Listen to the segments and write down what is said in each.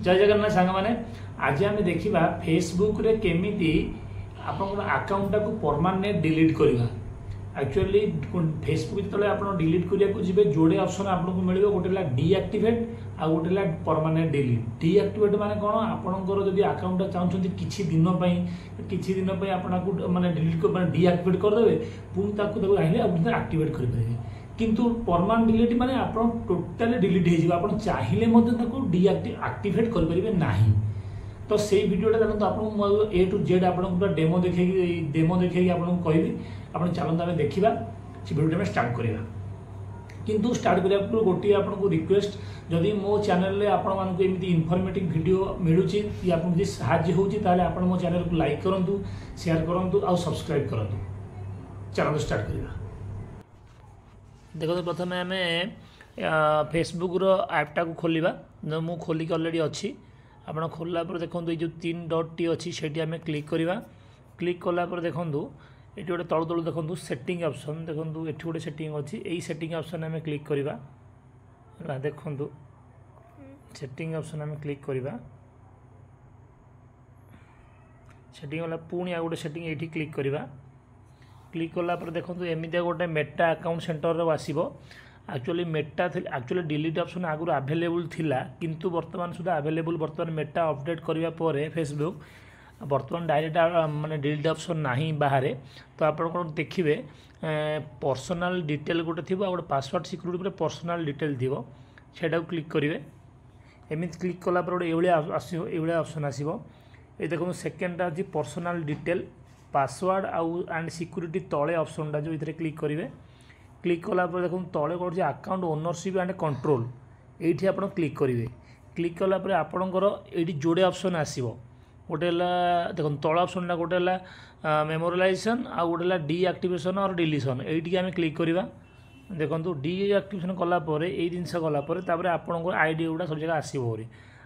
जय जगन्नाथ सांग मैंने आज आम देखा फेसबुक रे केमिति आपन अकाउंट को परमानेंट डिलीट करवा। एक्चुअली फेसबुक जो आप डिलीट करने जी जोड़े ऑप्शन आपको मिले गोटे डीएक्टिवेट आ गोटे परमानेंट डिलीट। डीएक्टिवेट माने कौन आपंकर जब अकाउंट चाहते किसी दिन आपको माने डिलीट कर डीएक्टिवेट करदे पुणी आइले एक्टिवेट करेंगे। किंतु परमानेंट डिलीट माने आप टोटाली डिलीट हो चाहिए डीएक्टिवेट करें। तो से भिडियोटा देखो आप ए टू जेड आप डेमो देखिए आपको कहबी आप चलते आम देखा से भिडियो में स्टार्ट करवा। किंतु स्टार्ट करने पूर्व गोटे आपको रिक्वेस्ट जदि मो चैनल रे आपण मानक एमती इनफॉर्मेटिव वीडियो मिलूची आपको जी साहाय्य होची ताले आपण मो चैनल को लाइक करंतु शेयर करंतु आ सब्सक्राइब करंतु। चलो स्टार्ट करवा। देखो प्रथम आम फेसबुक ऐपटा को खोलिबा मु खोलिक ऑलरेडी अच्छी आप खोलला पर देखो ये जो 3 डॉट टी अच्छी से आम क्लिक करवा। क्लिक कला देखो ये गोटे तलू तलू देखो सेटिंग ऑप्शन देखो ये गोटे सेटिंग अच्छी यही सेटिंग ऑप्शन आम क्लिक करवा। देखो सेटिंग ऑप्शन आम क्लिक करवा। सेटिंग वाला पुणी आ गोटे सेटिंग ये क्लिक करवा। क्लिक कला देखो एमती गोटे मेटा अकाउंट सेंटर आसो। Actually Meta actually delete option आगुरी अवेलेबल थिला किंतु वर्तमान सुधा अवेलेबल वर्तमान मेटा अपडेट करने पर फेसबुक वर्तमान डायरेक्ट माने डिलीट ऑप्शन नहीं बाहर। तो आप देखिए पर्सनल डिटेल गोटे थी गोटे पासवर्ड सिक्योरिटी पर्सनल डिटेल थी से क्लिक करेंगे। एमती क्लिक कला ये ऑप्शन आसो। ये देखो सेकेंड अच्छी पर्सनल डिटेल पासवर्ड आउ एंड सिक्योरिटी तले ऑप्शनटा जो इधर क्लिक करेंगे। क्लिक कला देखो तले कौन अकाउंट ओनरशिप एंड कंट्रोल ये आप क्लिक करेंगे। क्लिक कला आपणकर ये जोड़े ऑप्शन आसो। गोटे देखो तल ऑप्शन गोटे मेमोरिलाइजेशन आ गोटे डीएक्टिवेशन और डिलीशन ये आम क्लिक करवा। देखो डीएक्टिवेशन कलापर ये जिनस गलापर आपंकर आईडी गुड़ा सब जगह आसो।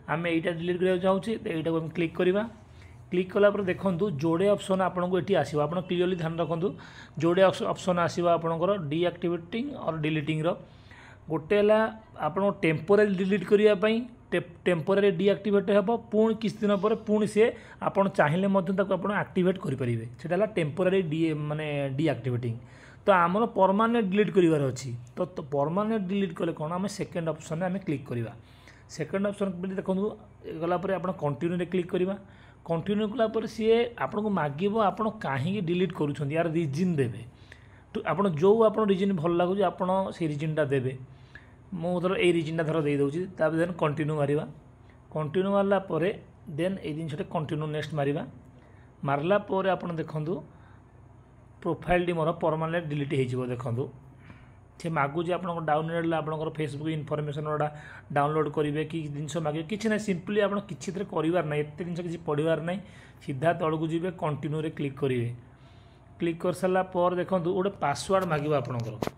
आम यहाँ डिलीट करने चाहूँगी तो यहाँ क्लिक करवा। क्लिक कला देखो जोड़े ऑप्शन आपको ये आसो। आप क्लीयरली ध्यान रखुद जोड़े ऑप्शन आसो आपंकर डीएक्टिवेटिंग और डिलीटिंग गोटे आप टेम्पोरारी डिलीट करने टेम्पोरारी डीएक्टिवेट हे पुणी किसी दिन पर पुणी सी आप चाहिए एक्टिवेट करेंगे। से टेम्पोरारी माने डीएक्टिवेटिंग। तो आमर परमानेंट डिलीट करार अच्छी। तो परमानेंट डिलीट कले कौन आम सेकेंड ऑप्शन आम क्लिक करवा। सेकेंड ऑप्शन देखो गलापर आप कंटिन्यू क्लिक करवा। कंटिन्यू कलापर सी आपको मागिब आप कहीं डिलीट करुँच यार रिजन देवे। तो आप जो आप रिजन भल लगुच आप से रिजनटा देवे। मुझे ये रिजनटा धर दे दूँगी देन कंटिन्यू मारिबा। कंटिन्यू मारला परे देन ये जिनटा कंटिन्यू नेक्स्ट मारिबा। मारला परे आप देखु प्रोफाइल टी मोर परमानेंट डिलीट हो। देखो से मागुच आप डाउनलोड आप फेसबुक इनफॉरमेशन गुड़ा डाउनलोड करेंगे कि जिनस मागे कि ना सिंपली आप किसी करार ना एत जिन किसी पढ़ार ना सीधा तौक जी कंटिन्यू रे क्लिक करेंगे। क्लिक कर सारापर देखो गोटे पासवर्ड मांगे आपंकर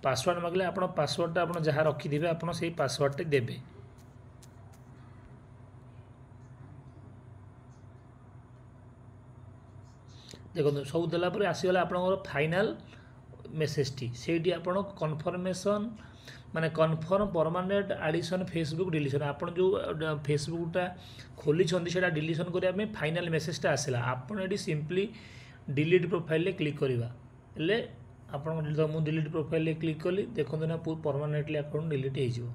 पासवर्ड मांगले आप पासवर्डटा आप जहाँ रखिथे आप पासवर्डटे देवे। देखो सब देलापर आसीगला आपंकर फाइनाल मेसेज टी से कन्फर्मेशन माने confirm permanent addition Facebook deletion आप जो फेसबुकटा खोली से डिलीशन करने फाइनाल मेसेजटा आसला। आपड़ ये सिंपली डिलीट प्रोफाइल क्लिक करवा आप मुझे डिलीट प्रोफाइल क्लिक कली देखो ना परमानेंटली अकाउंट डिलीट हो।